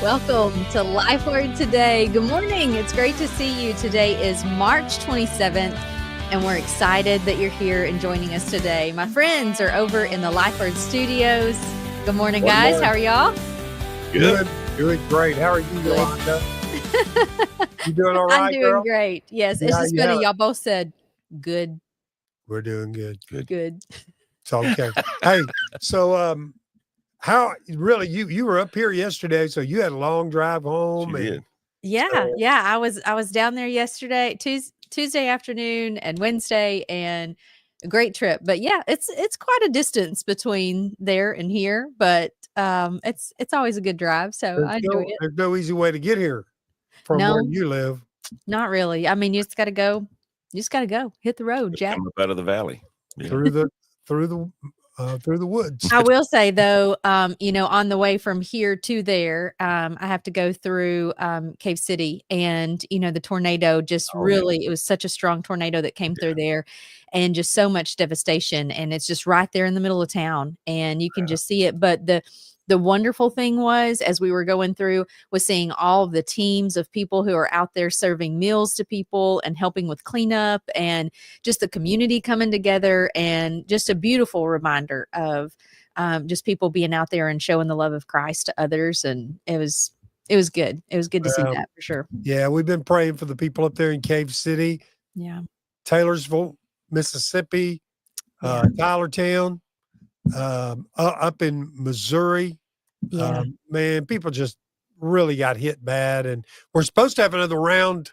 Welcome to Lifeword today. Good morning. It's great to see you. Today is March 27th, and we're excited that you're here and joining us today. My friends are over in the Lifeword studios. Good morning, guys. How are y'all? Good. Doing great. How are you, Yolanda? You doing all right, I'm doing girl? great. Yes, it's just funny. Y'all both said good. We're doing good. Good. It's okay. Hey, so how really you were up here yesterday, so you had a long drive home. She did. Yeah. I was down there yesterday, Tuesday afternoon and Wednesday, and a great trip. But yeah, it's quite a distance between there and here, but it's always a good drive. So I enjoy it. There's no easy way to get here from where you live. Not really. I mean, you just got to go. Hit the road, Jack. Come up out of the valley. Yeah. Through the woods. I will say though, on the way from here to there, I have to go through Cave City, and the tornado just it was such a strong tornado that came through there, and just so much devastation, and it's just right there in the middle of town, and you can just see it. But the wonderful thing was, as we were going through, was seeing all of the teams of people who are out there serving meals to people and helping with cleanup, and just the community coming together, and just a beautiful reminder of just people being out there and showing the love of Christ to others. And it was good. It was good to see that for sure. Yeah, we've been praying for the people up there in Cave City. Yeah. Taylorsville, Mississippi, Tylertown, up in Missouri. Man, people just really got hit bad, and we're supposed to have another round.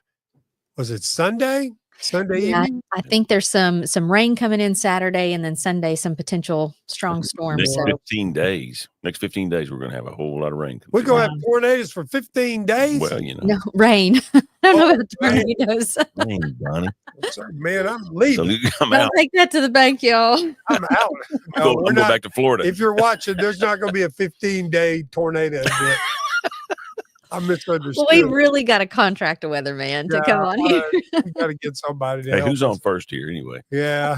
Was it Sunday evening? I think there's some rain coming in Saturday, and then Sunday some potential strong storms. Next 15 days, we're going to have a whole lot of rain. We're going to have tornadoes for 15 days. Well, no rain. I don't know about tornadoes. Rain, Donnie. Sorry, man, I'm leaving. So Don't take that to the bank, y'all. I'm out. No, we're going back to Florida. If you're watching, there's not going to be a 15-day tornado event. I misunderstood. Well, we really got to contract a weatherman to come on here. We got to get somebody to help who's us. on first here anyway? Yeah.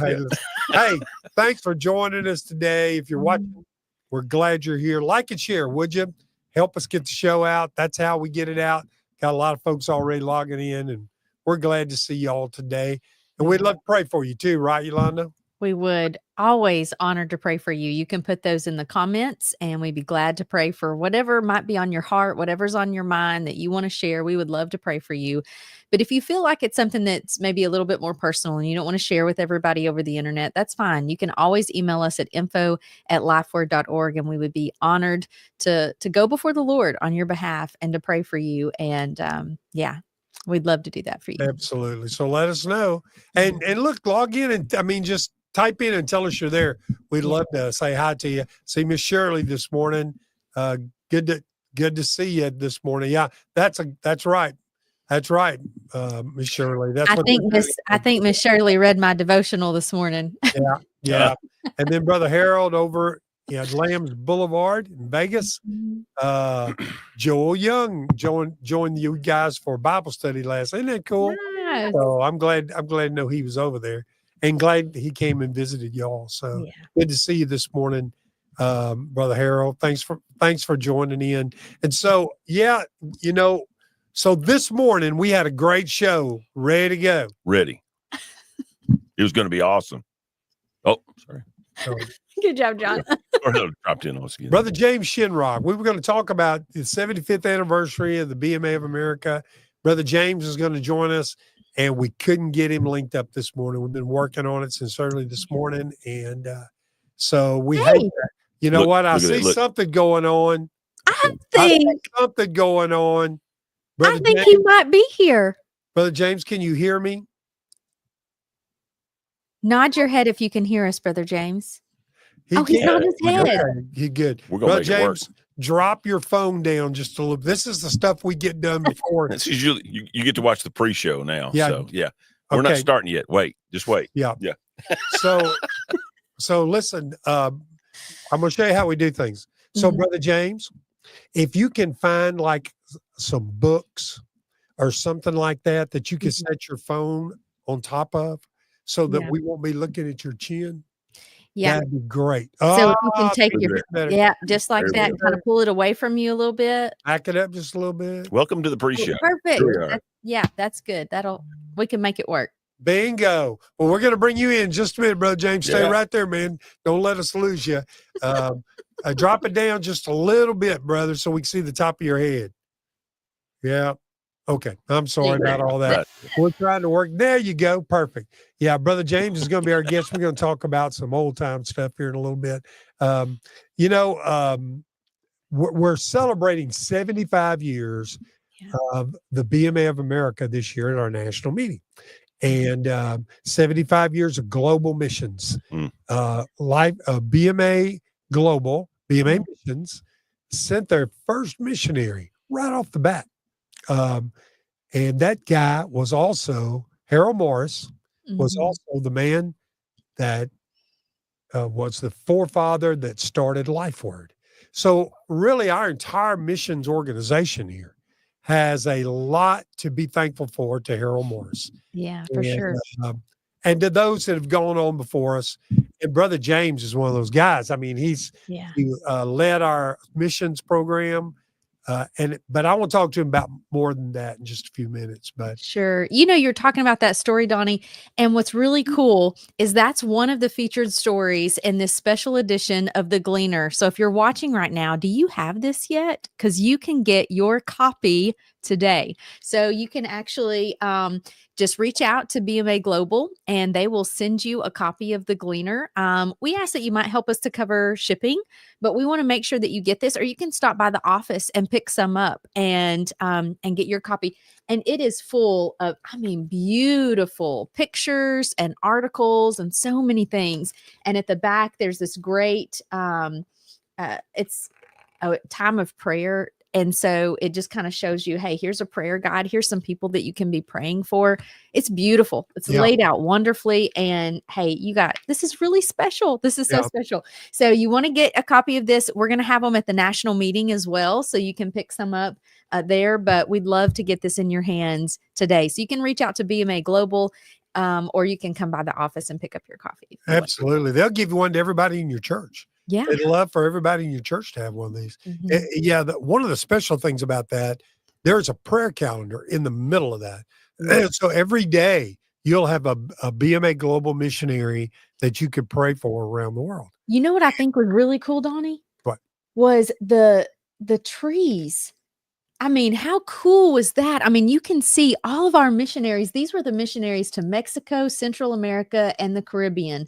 Hey, thanks for joining us today. If you're watching, we're glad you're here. Like and share, would you? Help us get the show out. That's how we get it out. Got a lot of folks already logging in, and we're glad to see y'all today. And we'd love to pray for you too, right, Yolanda? We would. Always honored to pray for you. You can put those in the comments, and we'd be glad to pray for whatever might be on your heart, whatever's on your mind that you want to share. We would love to pray for you. But if you feel like it's something that's maybe a little bit more personal and you don't want to share with everybody over the internet, that's fine. You can always email us at info@lifeword.org, and we would be honored to go before the Lord on your behalf and to pray for you. And we'd love to do that for you. Absolutely. So let us know. And look, log in and just type in and tell us you're there. We'd love to say hi to you. See Miss Shirley this morning. Good to see you this morning. Yeah, that's right. That's right, Miss Shirley. I think Miss Shirley read my devotional this morning. Yeah. And then Brother Harold over at Lambs Boulevard in Vegas. Joel Young joined you guys for Bible study last. Isn't that cool? Yes. So I'm glad to know he was over there. And glad he came and visited y'all. So good to see you this morning, Brother Harold. Thanks for joining in. And so, so this morning we had a great show ready to go. Ready. It was going to be awesome. Oh, sorry. Good job, John. Dropped in on us again. Brother James Shinrock. We were going to talk about the 75th anniversary of the BMA of America. Brother James is going to join us. And we couldn't get him linked up this morning. We've been working on it since early this morning. And so we hate that. You know what? I see something going on. I think something going on. Brother James, he might be here. Brother James, can you hear me? Nod your head if you can hear us, Brother James. He's on his head. Okay. He's good. We're going to make James, it work. Drop your phone down just a little. This is the stuff we get done before. This is usually you get to watch the pre-show now. Yeah. So we're not starting yet. Just wait. Yeah. So listen, I'm going to show you how we do things. So Brother James, if you can find like some books or something like that you can set your phone on top of so that we won't be looking at your chin. Yeah. That'd be great. So if you can take Look your, at that. yeah, just like Very that, good. kind of pull it away from you a little bit. Back it up just a little bit. Welcome to the pre-show. Perfect. Here we are. Yeah, that's good. We can make it work. Bingo. Well, we're going to bring you in just a minute, Brother James. Stay Yeah. right there, man. Don't let us lose you. Drop it down just a little bit, brother, so we can see the top of your head. Yeah. Okay. I'm sorry about all that. We're trying to work. There you go. Perfect. Yeah. Brother James is going to be our guest. We're going to talk about some old time stuff here in a little bit. We're celebrating 75 years of the BMA of America this year at our national meeting. And 75 years of global missions. BMA Global, BMA Missions sent their first missionary right off the bat. And that guy was also, Harold Morris, was also the man that was the forefather that started Lifeword. So really our entire missions organization here has a lot to be thankful for to Harold Morris. Yeah, for sure. And to those that have gone on before us. And Brother James is one of those guys. I mean, he led our missions program. But I want to talk to him about more than that in just a few minutes. But sure. You're talking about that story, Donnie. And what's really cool is that's one of the featured stories in this special edition of The Gleaner. So if you're watching right now, do you have this yet? Because you can get your copy today. So you can actually just reach out to BMA Global and they will send you a copy of The Gleaner. We ask that you might help us to cover shipping, but we want to make sure that you get this, or you can stop by the office and pick some up and get your copy. And it is full of, beautiful pictures and articles and so many things. And at the back, there's this great, it's a time of prayer. And so it just kind of shows you, hey, here's a prayer guide. Here's some people that you can be praying for. It's beautiful. It's laid out wonderfully. And hey, this is really special. This is so special. So you want to get a copy of this. We're going to have them at the national meeting as well. So you can pick some up there, but we'd love to get this in your hands today. So you can reach out to BMA Global, or you can come by the office and pick up your coffee. Absolutely. They'll give you one to everybody in your church. Yeah. They'd love for everybody in your church to have one of these. One of the special things about that, there's a prayer calendar in the middle of that. And so every day you'll have a BMA Global missionary that you could pray for around the world. You know what I think was really cool, Donnie? What? Was the trees. How cool was that? You can see all of our missionaries. These were the missionaries to Mexico, Central America, and the Caribbean.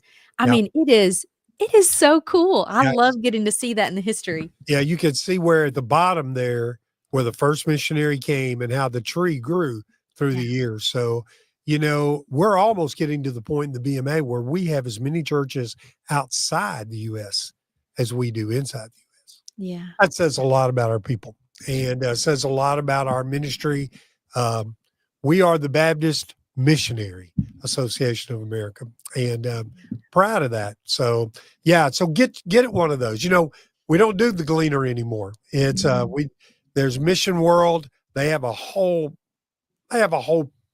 It is so cool. I love getting to see that in the history. Yeah, you can see where at the bottom there, where the first missionary came and how the tree grew through the years. So, we're almost getting to the point in the BMA where we have as many churches outside the U.S. as we do inside the U.S. Yeah. That says a lot about our people and says a lot about our ministry. We are the Baptist Missionary Association of America, and proud of that. So so get it one of those. We don't do the Gleaner anymore. It's there's Mission World. They have a whole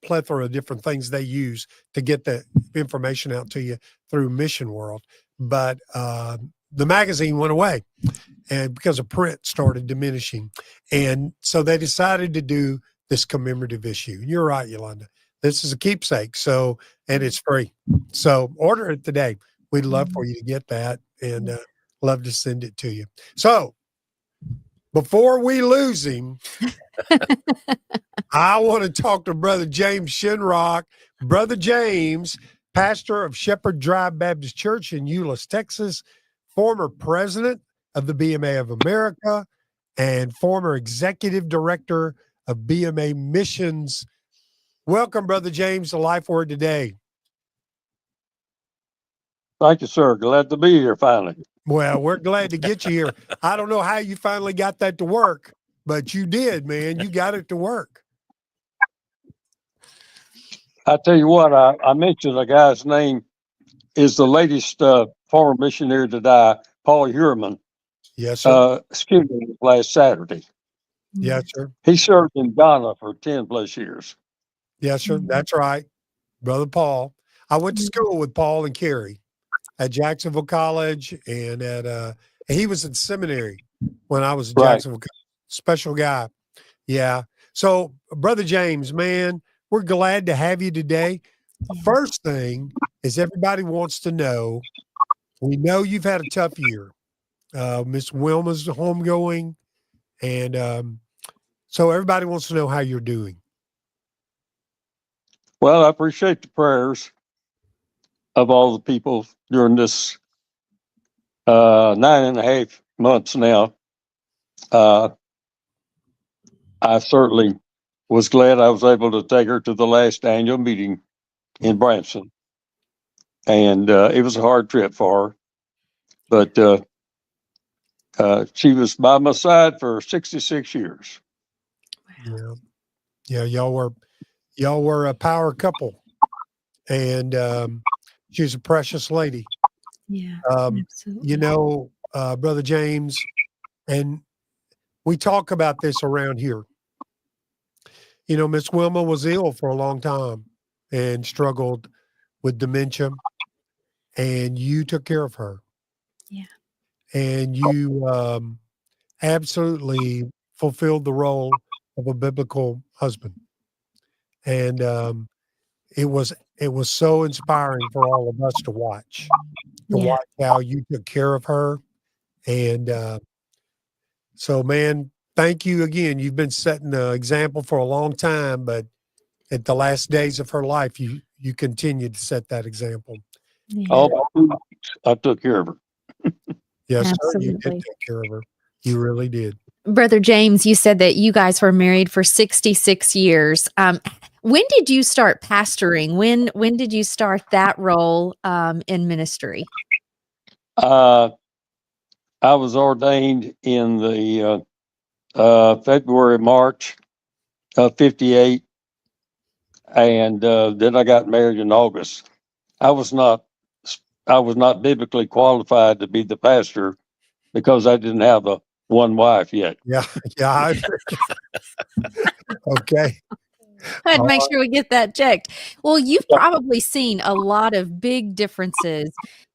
plethora of different things they use to get the information out to you through Mission World. But the magazine went away, and because of print started diminishing, and so they decided to do this commemorative issue. You're right, Yolanda. This is a keepsake. So, and it's free. So order it today. We'd love for you to get that and love to send it to you. So before we lose him, I want to talk to Brother James Shinrock. Brother James, pastor of Shepherd Drive Baptist Church in Euless, Texas, former president of the BMA of America, and former executive director of BMA Missions. Welcome, Brother James, to Lifeword today. Thank you, sir. Glad to be here finally. Well, we're glad to get you here. I don't know how you finally got that to work, but you did, man. You got it to work. I tell you what, I mentioned a guy's name is the latest former missionary to die, Paul Hurman. Yes, sir. Excuse me, last Saturday. Yes, sir. He served in Ghana for 10 plus years. Yes, sir. That's right. Brother Paul. I went to school with Paul and Carrie. at Jacksonville College and he was in seminary when I was at Right. Jacksonville College. Special guy. Yeah. So, Brother James, man, we're glad to have you today. First thing is everybody wants to know, we know you've had a tough year. Miss Wilma's homegoing, and so everybody wants to know how you're doing. Well, I appreciate the prayers of all the people during this 9.5 months now. I certainly was glad I was able to take her to the last annual meeting in Branson. And it was a hard trip for her, but she was by my side for 66 years. Yeah. Yeah. Y'all were a power couple, and she's a precious lady. Yeah. You know, Brother James, and we talk about this around here. You know, Miss Wilma was ill for a long time and struggled with dementia, and you took care of her. Yeah. And you absolutely fulfilled the role of a biblical husband. And it was so inspiring for all of us to watch how you took care of her. And so, man, thank you again. You've been setting an example for a long time, but at the last days of her life, you continued to set that example. All I took care of her. Yes, sir, you did Absolutely. take care of her. You really did. Brother James, you said that you guys were married for 66 years. When did you start pastoring? When did you start that role in ministry? I was ordained in the February, March of 58. And then I got married in August. I was not biblically qualified to be the pastor because I didn't have one wife yet. Yeah. Yeah. Okay. I had to make sure we get that checked. Well, you've probably seen a lot of big differences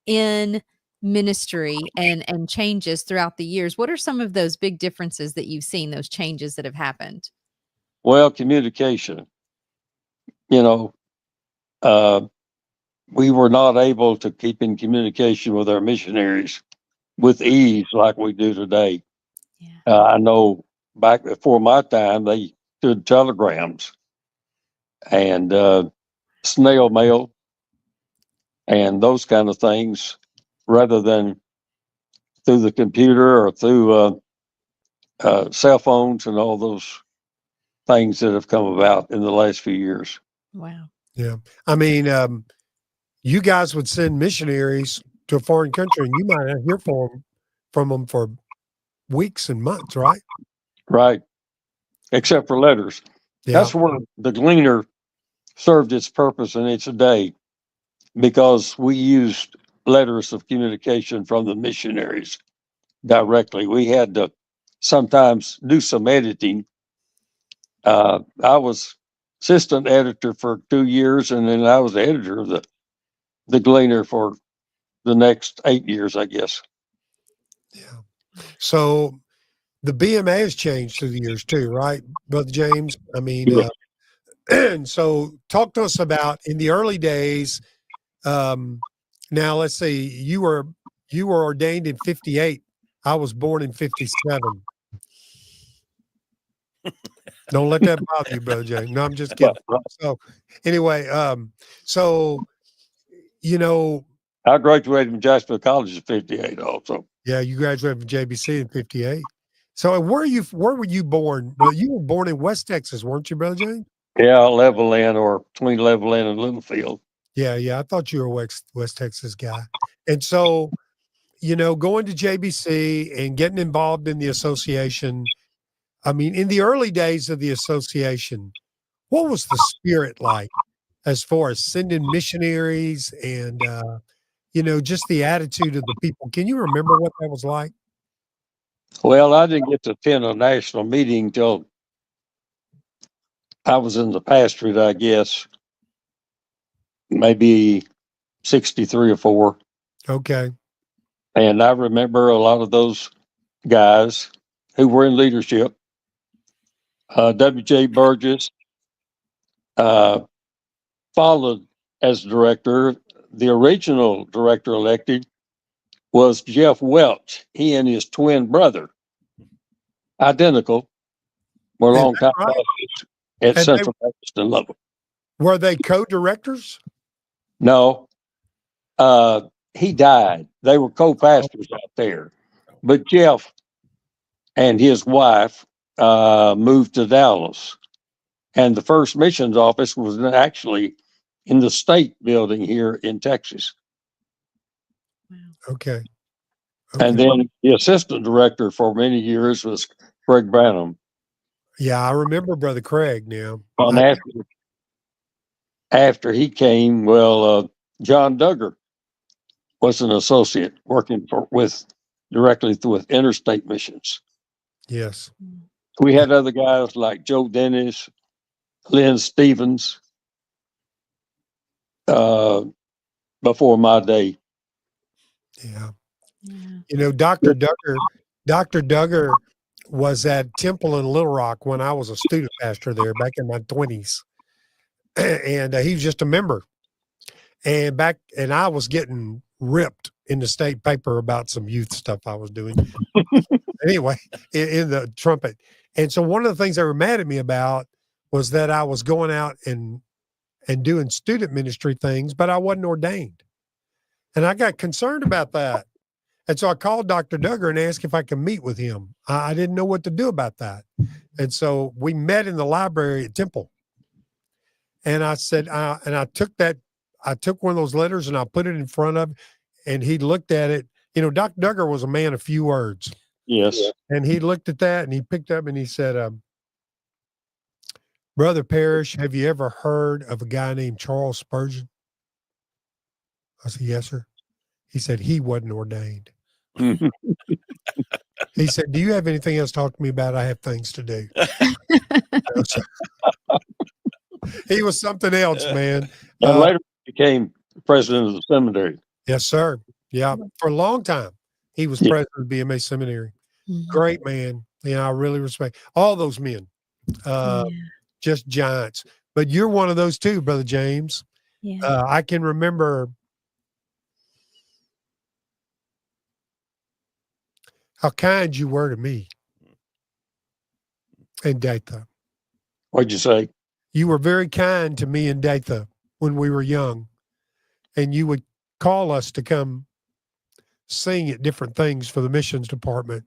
in ministry and changes throughout the years. What are some of those big differences that you've seen, those changes that have happened? Well, communication. You know, we were not able to keep in communication with our missionaries with ease like we do today. Yeah. I know back before my time, they did telegrams and snail mail and those kind of things rather than through the computer or through cell phones and all those things that have come about in the last few years. Wow. Yeah. I mean, you guys would send missionaries to a foreign country and you might not hear from them for weeks and months, right? Right. Except for letters. Yeah. That's where the Gleaner served its purpose in its day because we used letters of communication from the missionaries directly. We had to sometimes do some editing. I was assistant editor for 2 years, and then I was editor of the Gleaner for the next 8 years, I guess. Yeah. So the BMA has changed through the years too, right, Brother James? I mean, and so talk to us about in the early days. Now let's see, you were ordained in 58. I was born in 57. Don't let that bother you, Brother James. No, I'm just kidding. So anyway, so you know, I graduated from Jacksonville College in 58 also. yeah, you graduated from JBC in 58. So where were you born? Well, you were born in West Texas, weren't you, Brother James? Yeah, Levelland or between Levelland and Littlefield. Yeah. I thought you were a West Texas guy. And so, you know, going to JBC and getting involved in the association. I mean, in the early days of the association, what was the spirit like as far as sending missionaries and, you know, just the attitude of the people? Can you remember what that was like? Well, I didn't get to attend a national meeting till I was in the pastorate, I guess, maybe 63 or 4. Okay. And I remember a lot of those guys who were in leadership. W.J. Burgess followed as director. The original director elected was Jeff Welch. He and his twin brother, identical, were Is long that time right? pastors at And Central Baptist in Lubbock. were they co-directors? No, he died. They were co-pastors out there, but Jeff and his wife moved to Dallas, and the first missions office was actually in the state building here in Texas. Okay. And then the assistant director for many years was Greg Branham. Yeah, I remember Brother Craig now. And after he came, John Duggar was an associate working directly with interstate missions. Yes. We had other guys like Joe Dennis, Lynn Stevens, before my day. Yeah. Yeah. You know, Dr. Duggar was at Temple in Little Rock when I was a student pastor there back in my 20s. And he was just a member. And I was getting ripped in the state paper about some youth stuff I was doing. Anyway, in the trumpet. And so one of the things they were mad at me about was that I was going out and doing student ministry things, but I wasn't ordained. And I got concerned about that. And so I called Dr. Duggar and asked if I could meet with him. I didn't know what to do about that. And so we met in the library at Temple. And I said, and I took one of those letters and I put it in front of, and he looked at it. You know, Dr. Duggar was a man of few words. Yes. And he looked at that and he picked up and he said, Brother Parrish, have you ever heard of a guy named Charles Spurgeon? I said, yes, sir. He said, he wasn't ordained. He said, do you have anything else to talk to me about? I have things to do. He was something else, man. And later became president of the seminary. Yes, sir. Yeah. For a long time, he was president of BMA Seminary. Mhm. Great man. I really respect all those men. Just giants. But you're one of those too, Brother James. Yeah. I can remember how kind you were to me in Datha. What'd you say? You were very kind to me in Datha when we were young, and you would call us to come sing at different things for the missions department.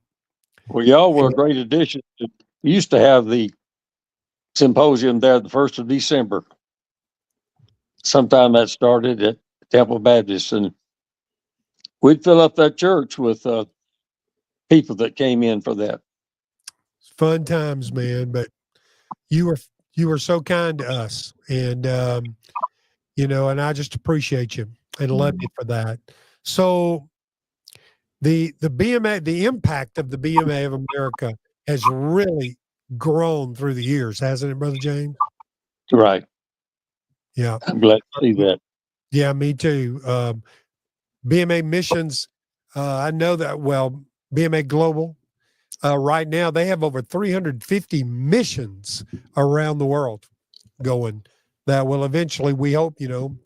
Well, y'all were a great addition. We used to have the symposium there the 1st of December. Sometime that started at Temple Baptist, and we'd fill up that church with people that came in for that. Fun times, man. But you were so kind to us, and and I just appreciate you and love you for that. So the BMA, the impact of the BMA of America has really grown through the years, hasn't it, Brother James? Right. Yeah. I'm glad to see that. Yeah, me too. BMA missions, I know that, well, BMA Global, right now they have over 350 missions around the world going that will eventually, we hope,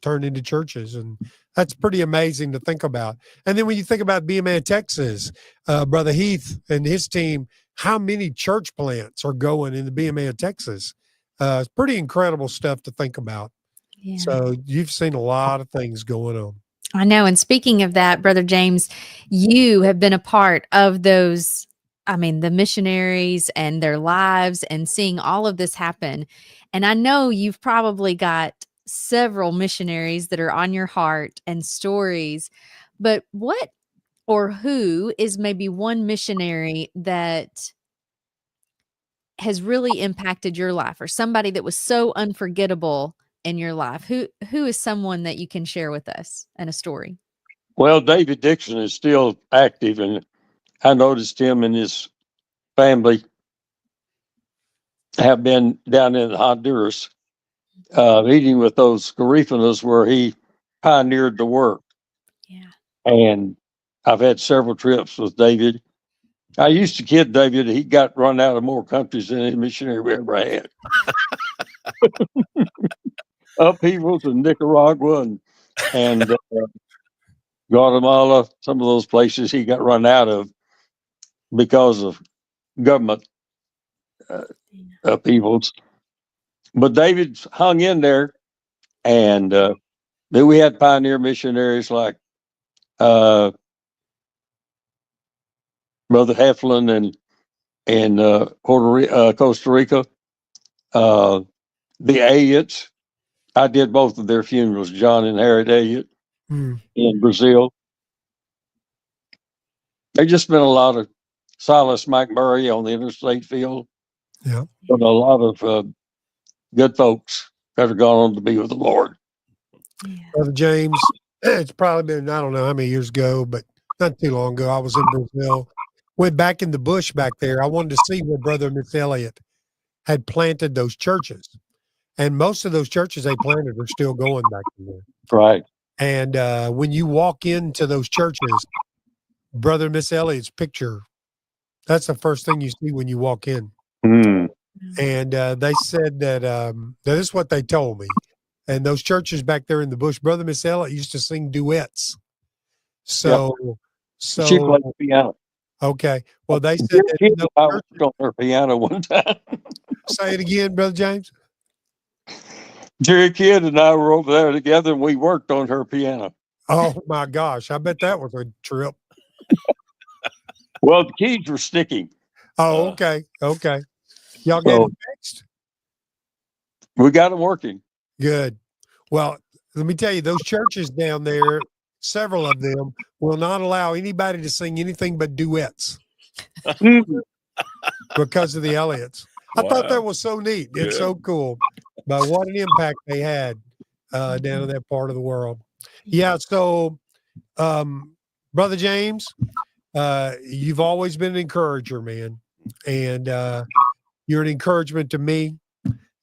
turn into churches. And that's pretty amazing to think about. And then when you think about BMA Texas, Brother Heath and his team, how many church plants are going in the BMA of Texas? It's pretty incredible stuff to think about. Yeah. So you've seen a lot of things going on. I know. And speaking of that, Brother James, you have been a part of those, the missionaries and their lives and seeing all of this happen. And I know you've probably got several missionaries that are on your heart and stories, but what or who is maybe one missionary that has really impacted your life, or somebody that was so unforgettable in your life? Who is someone that you can share with us and a story? Well, David Dixon is still active, and I noticed him and his family have been down in Honduras, meeting with those Garifunas where he pioneered the work. Yeah. And I've had several trips with David. I used to kid David. He got run out of more countries than any missionary we ever had. Upheavals in Nicaragua and Guatemala, some of those places he got run out of because of government upheavals. But David's hung in there, and then we had pioneer missionaries like Brother Heflin and Costa Rica, the Elliots. I did both of their funerals, John and Harriet Elliott in Brazil. There's just been a lot of Silas McMurray on the interstate field. Yeah. But a lot of good folks that have gone on to be with the Lord. Yeah. Brother James, it's probably been, I don't know how many years ago, but not too long ago. I was in Brazil, went back in the bush back there. I wanted to see where Brother and Miss Elliott had planted those churches. And most of those churches they planted are still going back in there. Right. And when you walk into those churches, Brother and Miss Elliott's picture, that's the first thing you see when you walk in. Mm. And they said that this is what they told me. And those churches back there in the bush, Brother and Miss Elliott used to sing duets. So, She played the piano. Okay. Well, they said that I worked on her piano one time. Say it again, Brother James. Jerry Kidd and I were over there together, and we worked on her piano. Oh my gosh, I bet that was a trip. Well, the keys were sticky. Oh, okay, okay. Y'all get So it fixed? we got them working. Good. Well, let me tell you, those churches down there, several of them will not allow anybody to sing anything but duets because of the Elliots. I thought that was so neat. It's so cool. But what an impact they had down in that part of the world. Yeah. So, Brother James, you've always been an encourager, man. And you're an encouragement to me.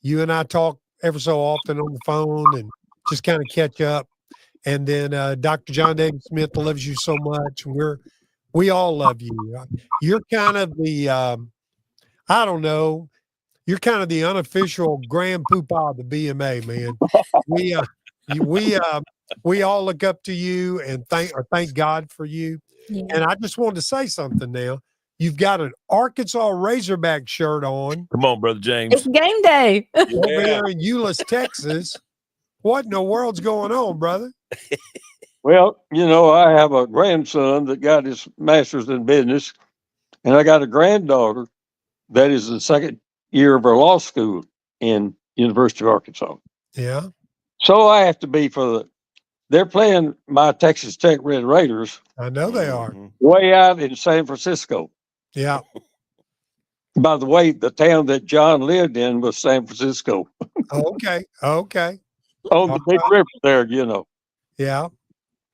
You and I talk ever so often on the phone and just kind of catch up. And then Dr. John David Smith loves you so much. We all love you. You're kind of the, I don't know, you're kind of the unofficial grand poobah of the BMA, man. We all look up to you and thank God for you. Yeah. And I just wanted to say something now. You've got an Arkansas Razorback shirt on. Come on, Brother James. It's game day. Over here in Euless, Texas. What in the world's going on, brother? Well, I have a grandson that got his master's in business, and I got a granddaughter that is the second year of her law school in University of Arkansas. Yeah. So I have to be they're playing my Texas Tech Red Raiders. I know they are. Way out in San Francisco. Yeah. By the way, the town that John lived in was San Francisco. Okay. Okay. On the big river there, Yeah.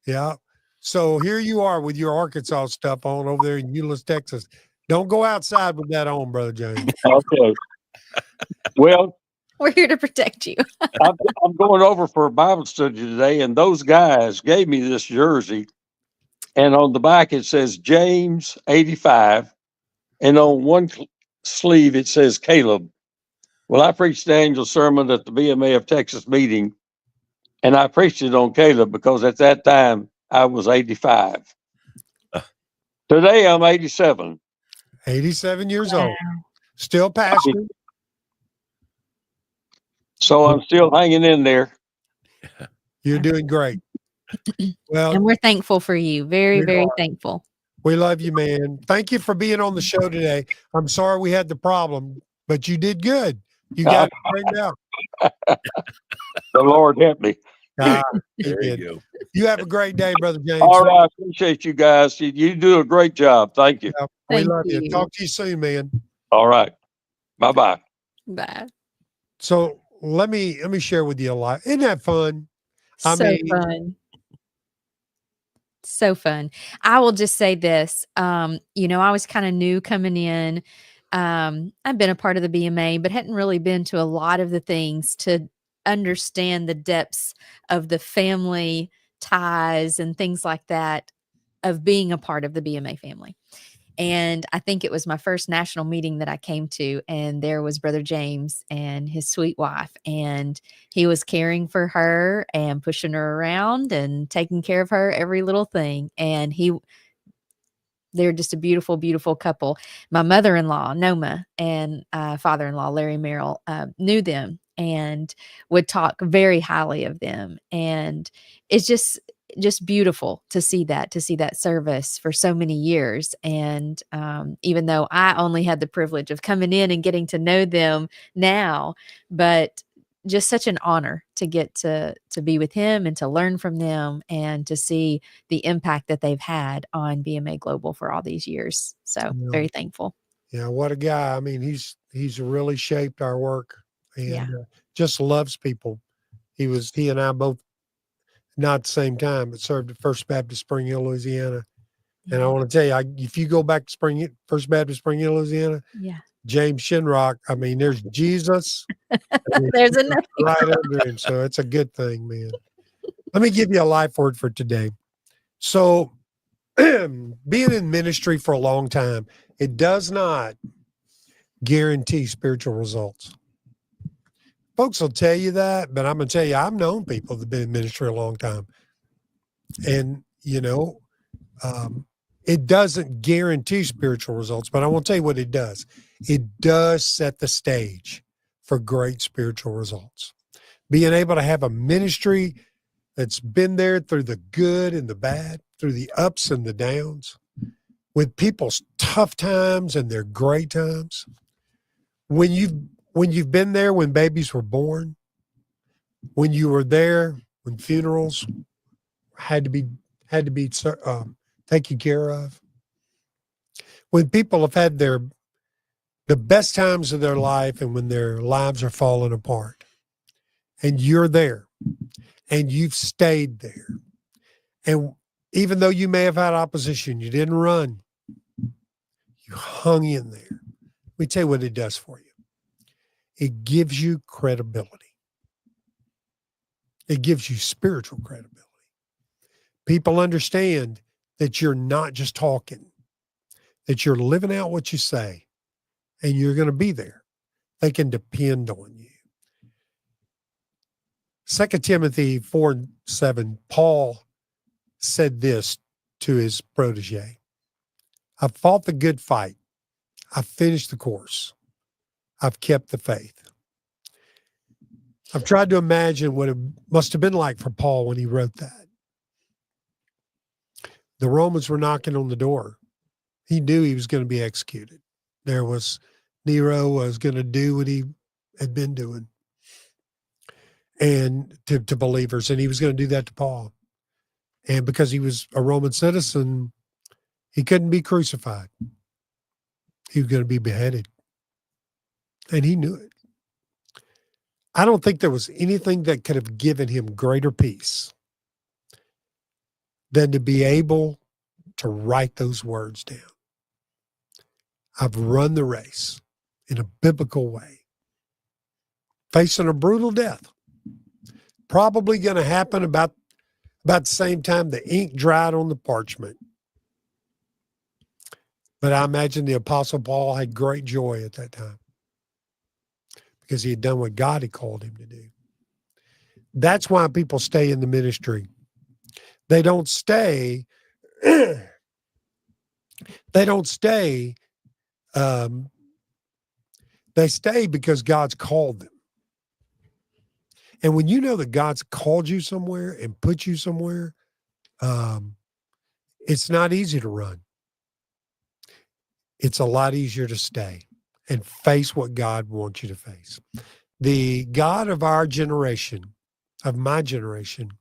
Yeah. So here you are with your Arkansas stuff on over there in Euless, Texas. Don't go outside with that on, Brother James. Okay. Well, we're here to protect you. I'm going over for a Bible study today, and those guys gave me this jersey, and on the back it says James 85, and on one sleeve it says Caleb. Well, I preached the angel sermon at the BMA of Texas meeting, and I preached it on Caleb because at that time I was 85. Today I'm 87. 87 years old. Still pastoring. So I'm still hanging in there. You're doing great. Well, and we're thankful for you. Very, very thankful. We love you, man. Thank you for being on the show today. I'm sorry we had the problem, but you did good. You got it straightened out. The Lord help me. There you go. You have a great day, Brother James. All right. I appreciate you guys. You do a great job. Thank you. Yeah, we love you. Talk to you soon, man. All right. Bye-bye. Bye. So let me share with you a lot. Isn't that fun? Fun. So fun. I will just say this. I was kind of new coming in. I've been a part of the BMA, but hadn't really been to a lot of the things to understand the depths of the family ties and things like that. of being a part of the BMA family. And I think it was my first national meeting that I came to, and there was Brother James and his sweet wife, and he was caring for her and pushing her around and taking care of her every little thing. And they're just a beautiful, beautiful couple. My mother-in-law, Noma, and father-in-law, Larry Merrill, knew them and would talk very highly of them. And it's just beautiful to see that service for so many years. And even though I only had the privilege of coming in and getting to know them now, but just such an honor to get to be with him and to learn from them and to see the impact that they've had on BMA Global for all these years. So very thankful. Yeah, what a guy. I mean, he's really shaped our work and just loves people. He and I both, not at the same time, but served at First Baptist Spring Hill, Louisiana. And I want to tell you, if you go back to First Baptist Spring Hill, Louisiana, James Shinrock, I mean, there's Jesus. There's enough right under him. So it's a good thing, man. Let me give you a life word for today. So being in ministry for a long time, it does not guarantee spiritual results. Folks will tell you that, but I'm going to tell you, I've known people that have been in ministry a long time. And, it doesn't guarantee spiritual results, but I won't tell you what it does. It does set the stage for great spiritual results. Being able to have a ministry that's been there through the good and the bad, through the ups and the downs, with people's tough times and their great times. When you've been there when babies were born, when you were there when funerals had to be taken care of, when people have had the best times of their life and when their lives are falling apart, and you're there and you've stayed there, and even though you may have had opposition, you didn't run, you hung in there. Let me tell you what it does for you. It gives you credibility. It gives you spiritual credibility. People understand that you're not just talking, that you're living out what you say, and you're going to be there. They can depend on you. 2 Timothy 4:7, Paul said this to his protege: I've fought the good fight. I've finished the course. I've kept the faith. I've tried to imagine what it must have been like for Paul when he wrote that. The Romans were knocking on the door. He knew he was going to be executed. Nero was going to do what he had been doing and to believers, and he was going to do that to Paul. And because he was a Roman citizen, he couldn't be crucified. He was going to be beheaded. And he knew it. I don't think there was anything that could have given him greater peace than to be able to write those words down. I've run the race in a biblical way, facing a brutal death. Probably going to happen about the same time the ink dried on the parchment. But I imagine the Apostle Paul had great joy at that time because he had done what God had called him to do. That's why people stay in the ministry. They don't stay. They stay because God's called them. And when you know that God's called you somewhere and put you somewhere, it's not easy to run. It's a lot easier to stay and face what God wants you to face. The God of our generation, of my generation,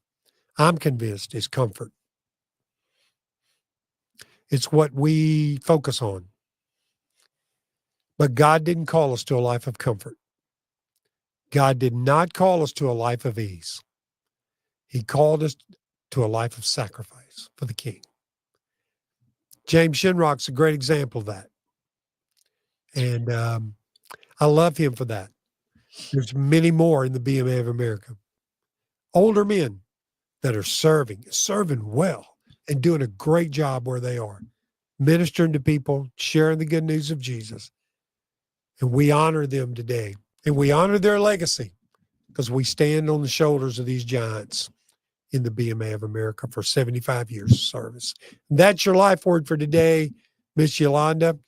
I'm convinced is comfort. It's what we focus on. But God didn't call us to a life of comfort. God did not call us to a life of ease. He called us to a life of sacrifice for the King. James Shinrock's a great example of that. And I love him for that. There's many more in the BMA of America. Older men that are serving well. and doing a great job where they are, ministering to people, sharing the good news of Jesus. And we honor them today. And we honor their legacy because we stand on the shoulders of these giants in the BMA of America for 75 years of service. That's your life word for today, Miss Yolanda.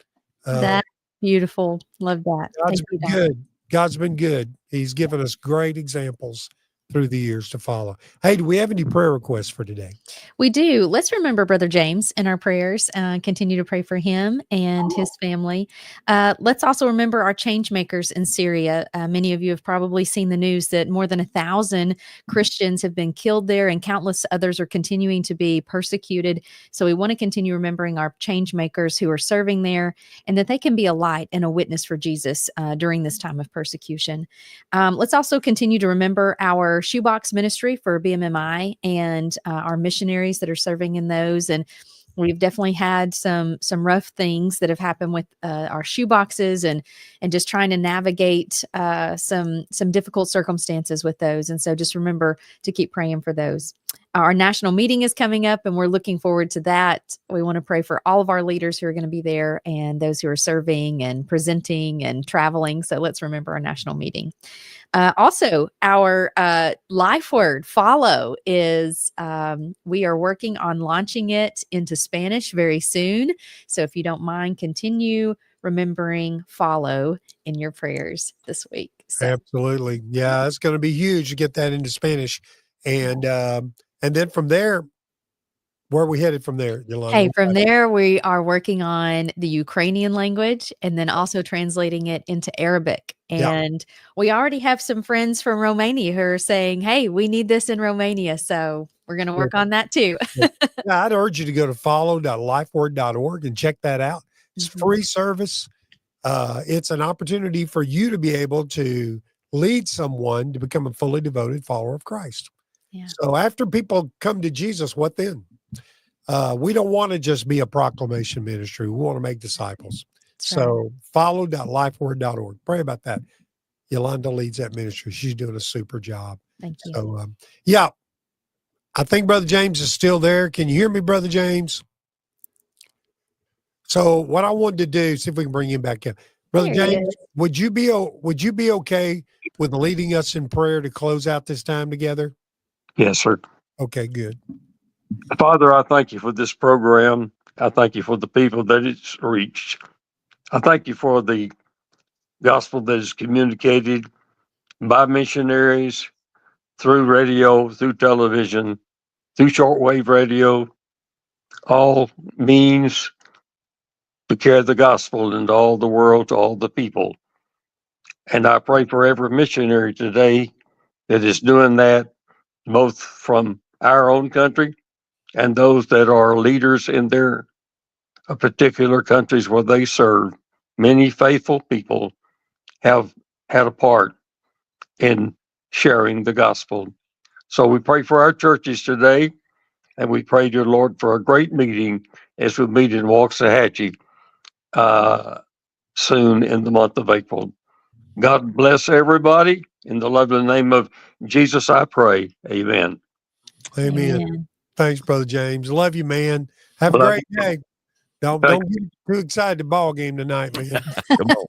That's beautiful. Love that. God's Thank you, been Don. good. God's been good. He's given us great examples through the years to follow. Hey, do we have any prayer requests for today? We do. Let's remember Brother James in our prayers. Continue to pray for him and his family. Let's also remember our change makers in Syria. Many of you have probably seen the news that more than 1,000 Christians have been killed there, and countless others are continuing to be persecuted. So we want to continue remembering our change makers who are serving there, and that they can be a light and a witness for Jesus during this time of persecution. Let's also continue to remember our shoebox ministry for BMMI and our missionaries that are serving in those. And we've definitely had some rough things that have happened with our shoeboxes and just trying to navigate some difficult circumstances with those. And so just remember to keep praying for those. Our national meeting is coming up, and we're looking forward to that. We want to pray for all of our leaders who are going to be there and those who are serving and presenting and traveling. So let's remember our national meeting. Also, our Lifeword follow is, we are working on launching it into Spanish very soon. So if you don't mind, continue remembering follow in your prayers this week. So. Absolutely. Yeah, it's going to be huge to get that into Spanish. And then from there, where are we headed from there, Yolanda? Hey, from there, we are working on the Ukrainian language and then also translating it into Arabic. And we already have some friends from Romania who are saying, hey, we need this in Romania. So we're going to work on that too. Yeah, I'd urge you to go to follow.lifeword.org and check that out. It's free service. It's an opportunity for you to be able to lead someone to become a fully devoted follower of Christ. Yeah. So after people come to Jesus, what then? We don't want to just be a proclamation ministry. We want to make disciples. That's so follow.lifeword.org. Pray about that. Yolanda leads that ministry. She's doing a super job. Thank you. So, yeah, I think Brother James is still there. Can you hear me, Brother James? So what I wanted to do, see if we can bring him back in. Brother James, would you be okay with leading us in prayer to close out this time together? Yes, sir. Okay, good. Father, I thank you for this program. I thank you for the people that it's reached. I thank you for the gospel that is communicated by missionaries through radio, through television, through shortwave radio, all means to carry the gospel into all the world, to all the people. And I pray for every missionary today that is doing that, both from our own country and those that are leaders in their particular countries where they serve. Many faithful people have had a part in sharing the gospel. So we pray for our churches today, and we pray, dear Lord, for a great meeting as we meet in Waxahachie soon in the month of April. God bless everybody. In the lovely name of Jesus, I pray. Amen. Amen. Thanks, Brother James. Love you, man. Have a great day. Don't get too excited. The ball game tonight, man. Come on.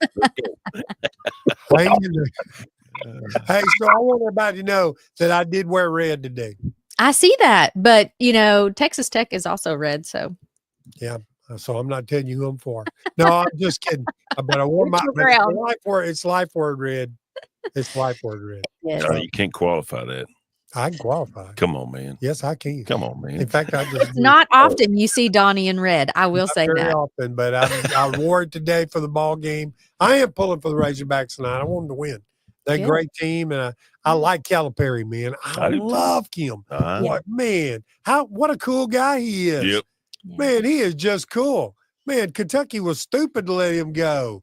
Hey, so I want everybody to know that I did wear red today. I see that, but Texas Tech is also red. So yeah. So I'm not telling you who I'm for. No, I'm just kidding. But I wore my it's Lifeword red. It's Lifeword red. Yes. No, you can't qualify that. I can qualify. Come on, man. Yes, I can. Come on, man. In fact, it's not often you see Donnie in red. I will say very that. often, but I wore it today for the ball game. I am pulling for the Razorbacks tonight. I want them to win. They're a great team, and I like Calipari, man. I love him. What man? What a cool guy he is. Yep. Man, he is just cool. Man, Kentucky was stupid to let him go.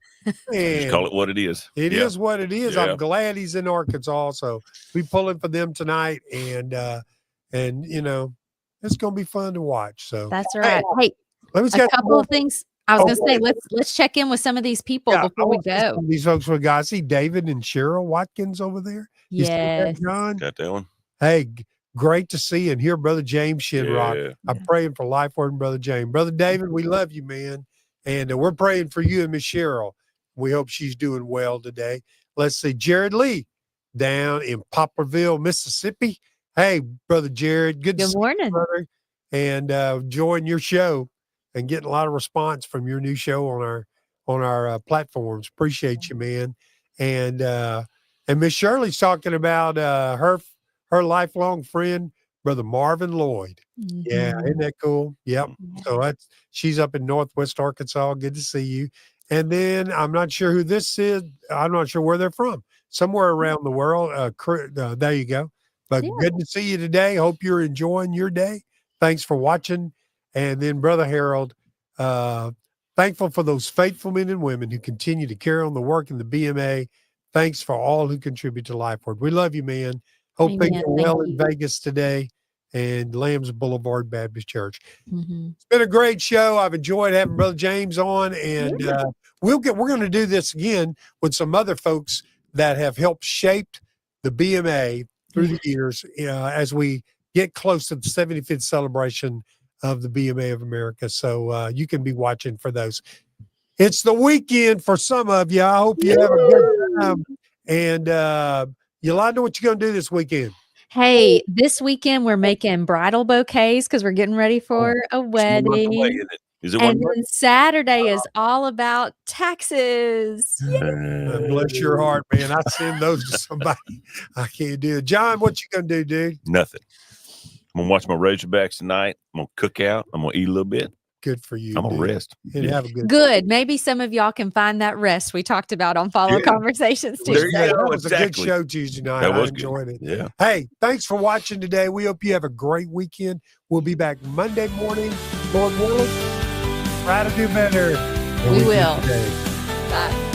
Man, just call it what it is. It is what it is. Yeah. I'm glad he's in Arkansas. So we pulling for them tonight, and it's gonna be fun to watch. So that's right. Hey, a couple of things. I was gonna say let's check in with some of these people before we go. These folks we got. I see David and Cheryl Watkins over there. Yes, John. Got that one. Hey, great to see and hear Brother James Shinrock. Yeah. I'm praying for Lifeword and Brother James. Brother David, we love you, man. And we're praying for you and Miss Cheryl. We hope she's doing well today. Let's see, Jared Lee down in Poplarville, Mississippi. Hey, Brother Jared, good to Good see morning. you, brother. And enjoying your show and getting a lot of response from your new show on our platforms. Appreciate you, man. And Miss Shirley's talking about her lifelong friend, Brother Marvin Lloyd. Yeah, isn't that cool? Yep. So she's up in Northwest Arkansas. Good to see you. And then I'm not sure who this is. I'm not sure where they're from. Somewhere around the world. There you go. But good to see you today. Hope you're enjoying your day. Thanks for watching. And then Brother Harold, thankful for those faithful men and women who continue to carry on the work in the BMA. Thanks for all who contribute to Lifeword. We love you, man. Hope things are well in Vegas today and Lambs Boulevard Baptist Church. It's been a great show. I've enjoyed having Brother James on, and we're going to do this again with some other folks that have helped shape the BMA through the years as we get close to the 75th celebration of the BMA of America. So you can be watching for those. It's the weekend for some of you. I hope you have a good time. And Yolanda, what you going to do this weekend? Hey, this weekend we're making bradle bouquets because we're getting ready for a wedding. Is it and then Saturday is all about taxes. Bless your heart, man. I send those to somebody. I can't do it. John, what you going to do, dude? Nothing. I'm going to watch my Razorbacks tonight. I'm going to cook out. I'm going to eat a little bit. Good for you. I'm going to rest. And have a good. Maybe some of y'all can find that rest we talked about on Follow Conversations Tuesday. That was a good show Tuesday night. I enjoyed it. Yeah. Hey, thanks for watching today. We hope you have a great weekend. We'll be back Monday morning. Lord willing, try to do better. We will. Bye.